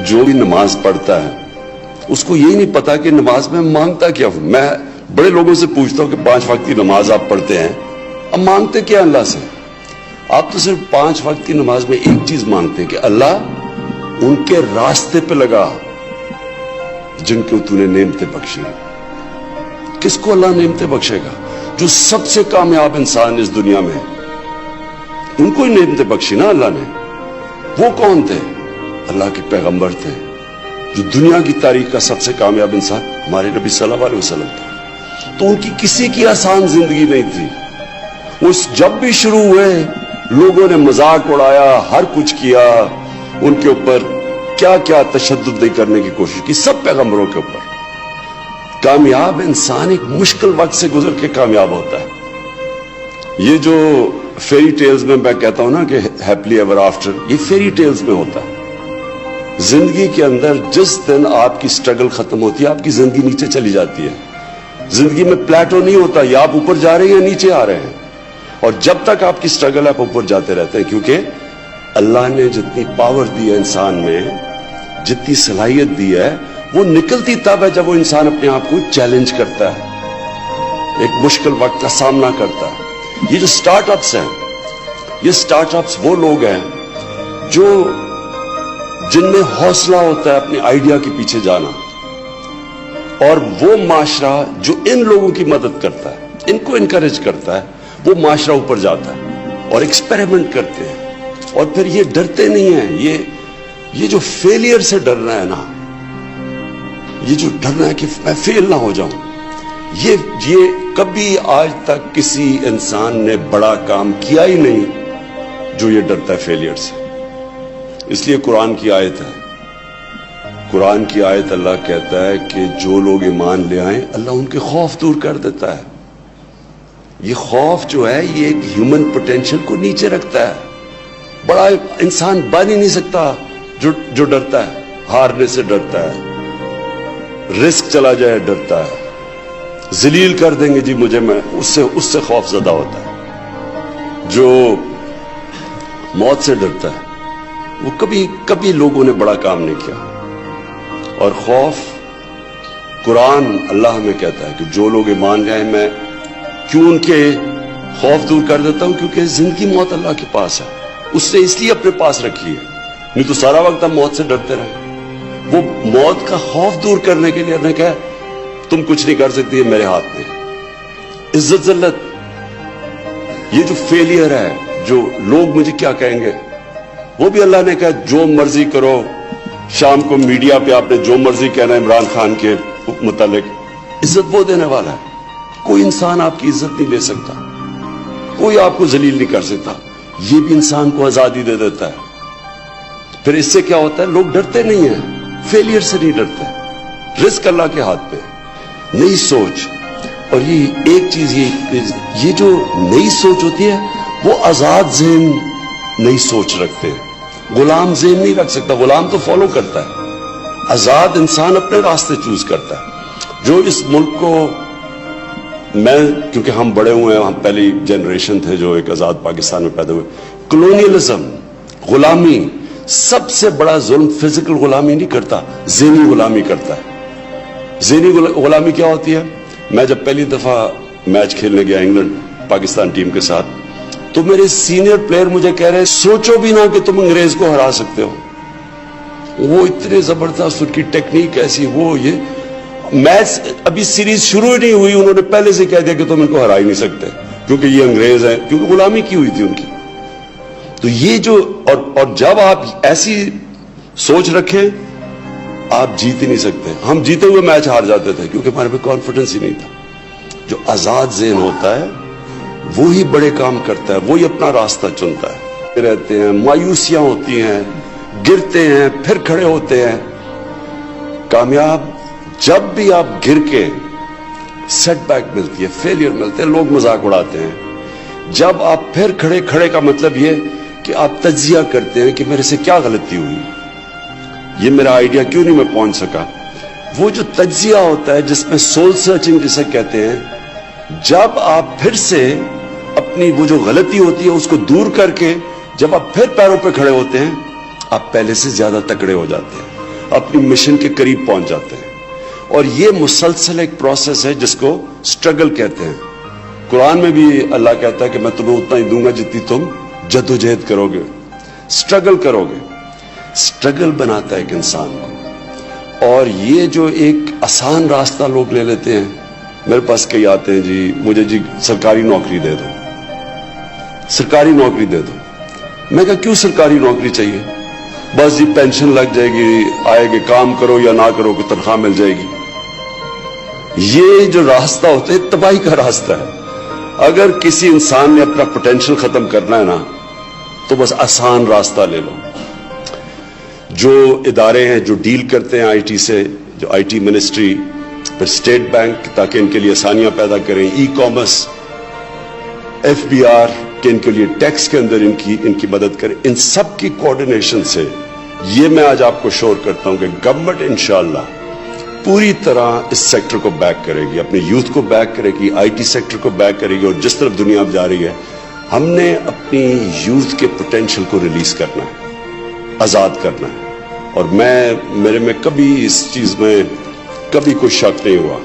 جو بھی نماز پڑھتا ہے اس کو یہی نہیں پتا کہ نماز میں مانگتا کیا ہوں. میں بڑے لوگوں سے پوچھتا ہوں کہ 5 وقت کی نماز آپ پڑھتے ہیں, اب مانگتے کیا اللہ سے؟ آپ تو صرف 5 وقت کی نماز میں ایک چیز مانگتے ہیں کہ اللہ ان کے راستے پہ لگا جن کو تو نے نعمتیں بخشی. کس کو اللہ نعمتیں بخشے گا؟ جو سب سے کامیاب انسان اس دنیا میں, ان کو ہی نعمتیں بخشی نا اللہ نے. وہ کون تھے؟ اللہ کے پیغمبر تھے. جو دنیا کی تاریخ کا سب سے کامیاب انسان ہمارے نبی صلی اللہ علیہ وسلم تھے. تو ان کی کسی کی آسان زندگی نہیں تھی. وہ جب بھی شروع ہوئے لوگوں نے مذاق اڑایا, ہر کچھ کیا, ان کے اوپر کیا کیا تشدد نہیں کرنے کی کوشش کی, سب پیغمبروں کے اوپر. کامیاب انسان ایک مشکل وقت سے گزر کے کامیاب ہوتا ہے. یہ جو فیری ٹیلز میں کہتا ہوں نا کہ ہیپلی ایور آفٹر, یہ فیری ٹیلز میں ہوتا ہے. زندگی کے اندر جس دن آپ کی سٹرگل ختم ہوتی ہے آپ کی زندگی نیچے چلی جاتی ہے. زندگی میں پلیٹو نہیں ہوتا, یا آپ اوپر جا رہے ہیں یا نیچے آ رہے ہیں. اور جب تک آپ کی سٹرگل آپ اوپر جاتے رہتے ہیں, کیونکہ اللہ نے جتنی پاور دی ہے انسان میں, جتنی صلاحیت دی ہے, وہ نکلتی تب ہے جب وہ انسان اپنے آپ کو چیلنج کرتا ہے, ایک مشکل وقت کا سامنا کرتا ہے. یہ جو سٹارٹ اپس ہیں, یہ سٹارٹ اپس وہ لوگ ہیں جو جن میں حوصلہ ہوتا ہے اپنے آئیڈیا کے پیچھے جانا, اور وہ معاشرہ جو ان لوگوں کی مدد کرتا ہے, ان کو انکریج کرتا ہے, وہ معاشرہ اوپر جاتا ہے اور ایکسپیریمنٹ کرتے ہیں. اور پھر یہ ڈرتے نہیں ہیں. یہ جو فیلئر سے ڈرنا ہے نا, یہ جو ڈرنا ہے کہ میں فیل نہ ہو جاؤں, یہ کبھی آج تک کسی انسان نے بڑا کام کیا ہی نہیں جو یہ ڈرتا ہے فیلئر سے. اس لیے قرآن کی آیت ہے, قرآن کی آیت اللہ کہتا ہے کہ جو لوگ ایمان لے آئیں اللہ ان کے خوف دور کر دیتا ہے. یہ خوف جو ہے یہ ایک ہیومن پوٹینشل کو نیچے رکھتا ہے. بڑا انسان بن ہی نہیں سکتا جو ڈرتا ہے, ہارنے سے ڈرتا ہے, رسک چلا جائے ڈرتا ہے, ذلیل کر دیں گے جی مجھے, میں اس سے خوف زدہ ہوتا ہے. جو موت سے ڈرتا ہے وہ کبھی لوگوں نے بڑا کام نہیں کیا. اور خوف, قرآن اللہ ہمیں کہتا ہے کہ جو لوگ ایمان لے آئیں میں کیوں ان کے خوف دور کر دیتا ہوں, کیونکہ زندگی موت اللہ کے پاس ہے, اس نے اس لیے اپنے پاس رکھی ہے. نہیں تو سارا وقت ہم موت سے ڈرتے رہے. وہ موت کا خوف دور کرنے کے لیے نے کہا تم کچھ نہیں کر سکتی, ہے میرے ہاتھ میں. عزت ذلت, یہ جو فیلئر ہے, جو لوگ مجھے کیا کہیں گے, وہ بھی اللہ نے کہا جو مرضی کرو. شام کو میڈیا پہ آپ نے جو مرضی کہنا عمران خان کے متعلق, عزت وہ دینے والا ہے. کوئی انسان آپ کی عزت نہیں لے سکتا, کوئی آپ کو ذلیل نہیں کر سکتا. یہ بھی انسان کو آزادی دے دیتا ہے. پھر اس سے کیا ہوتا ہے, لوگ ڈرتے نہیں ہیں, فیلئر سے نہیں ڈرتے. رزق اللہ کے ہاتھ پہ, نئی سوچ. اور یہ ایک چیز, یہ جو نئی سوچ ہوتی ہے وہ آزاد ذہن نئی سوچ رکھتے ہیں. غلام ذہن نہیں رکھ سکتا, غلام تو فالو کرتا ہے. آزاد انسان اپنے راستے چوز کرتا ہے. جو اس ملک کو, میں کیونکہ ہم بڑے ہوئے ہیں, ہم پہلی جنریشن تھے جو ایک آزاد پاکستان میں پیدا ہوئے. کلونیلزم, غلامی, سب سے بڑا ظلم فزیکل غلامی نہیں کرتا, ذہنی غلامی کرتا ہے. ذہنی غلامی کیا ہوتی ہے؟ میں جب پہلی دفعہ میچ کھیلنے گیا انگلینڈ پاکستان ٹیم کے ساتھ, تو میرے سینئر پلیئر مجھے کہہ رہے ہیں سوچو بھی نہ کہ تم انگریز کو ہرا سکتے ہو. وہ اتنے زبردست, ان کی ٹیکنیک ایسی, وہ یہ میچ ابھی سیریز شروع ہی نہیں ہوئی, انہوں نے پہلے سے کہہ دیا کہ تم ان کو ہرا ہی نہیں سکتے کیونکہ یہ انگریز ہیں, کیونکہ غلامی کی ہوئی تھی ان کی. تو یہ جو اور جب آپ ایسی سوچ رکھیں آپ جیت ہی نہیں سکتے. ہم جیتے ہوئے میچ ہار جاتے تھے کیونکہ ہمارے پہ کانفیڈنس ہی نہیں تھا. جو آزاد ذہن ہوتا ہے وہی بڑے کام کرتا ہے, وہی اپنا راستہ چنتا ہے. رہتے ہیں, مایوسیاں ہوتی ہیں, گرتے ہیں, پھر کھڑے ہوتے ہیں. کامیاب جب بھی آپ گر کے, سیٹ بیک ملتی ہے, فیلئر ملتے ہیں, لوگ مذاق اڑاتے ہیں. جب آپ پھر کھڑے کا مطلب یہ کہ آپ تجزیہ کرتے ہیں کہ میرے سے کیا غلطی ہوئی, یہ میرا آئیڈیا کیوں نہیں میں پہنچ سکا. وہ جو تجزیہ ہوتا ہے جس میں سول سرچنگ جسے کہتے ہیں, جب آپ پھر سے اپنی وہ جو غلطی ہوتی ہے اس کو دور کر کے جب آپ پھر پیروں پہ کھڑے ہوتے ہیں آپ پہلے سے زیادہ تکڑے ہو جاتے ہیں. اپنی مشن کے قریب پہنچ جاتے ہیں. اور یہ مسلسل ایک پروسیس ہے جس کو سٹرگل کہتے ہیں. قرآن میں بھی اللہ کہتا ہے کہ میں تمہیں اتنا ہی دوں گا جتنی تم جدوجہد کرو گے, سٹرگل کرو گے. سٹرگل بناتا ہے ایک انسان کو. اور یہ جو ایک آسان راستہ لوگ لے لیتے ہیں, میرے پاس کئی آتے ہیں جی مجھے جی سرکاری نوکری دے دو, سرکاری نوکری دے دو. میں کہا کیوں سرکاری نوکری چاہیے؟ بس جی پینشن لگ جائے گی, آئے گی, کام کرو یا نہ کرو کہ تنخواہ مل جائے گی. یہ جو راستہ ہوتا ہے تباہی کا راستہ ہے. اگر کسی انسان نے اپنا پوٹینشل ختم کرنا ہے نا تو بس آسان راستہ لے لو. جو ادارے ہیں جو ڈیل کرتے ہیں آئی ٹی سے, جو آئی ٹی منسٹری, پھر اسٹیٹ بینک تاکہ ان کے لیے آسانیاں پیدا کریں, e commerce, F B R کہ ان کے لیے ٹیکس کے اندر ان کی مدد کریں, ان سب کی کوآرڈینیشن سے یہ میں آج آپ کو شور کرتا ہوں کہ گورنمنٹ انشاءاللہ پوری طرح اس سیکٹر کو بیک کرے گی, اپنے یوتھ کو بیک کرے گی, آئی ٹی سیکٹر کو بیک کرے گی. اور جس طرف دنیا اب جا رہی ہے, ہم نے اپنی یوتھ کے پوٹینشل کو ریلیز کرنا ہے, آزاد کرنا ہے. اور میرے میں کبھی اس چیز میں کبھی کوئی شک نہیں ہوا.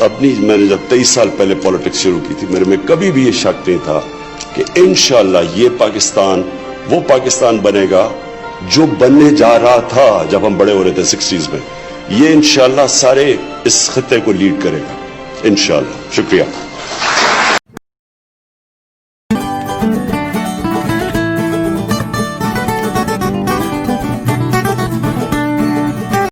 میں نے جب 23 سال پہلے پالیٹکس شروع کی تھی, میرے میں کبھی بھی یہ شک نہیں تھا کہ انشاءاللہ یہ پاکستان وہ پاکستان بنے گا جو بننے جا رہا تھا جب ہم بڑے ہو رہے تھے 60s میں. یہ انشاءاللہ سارے اس خطے کو لیڈ کرے گا انشاءاللہ. شکریہ.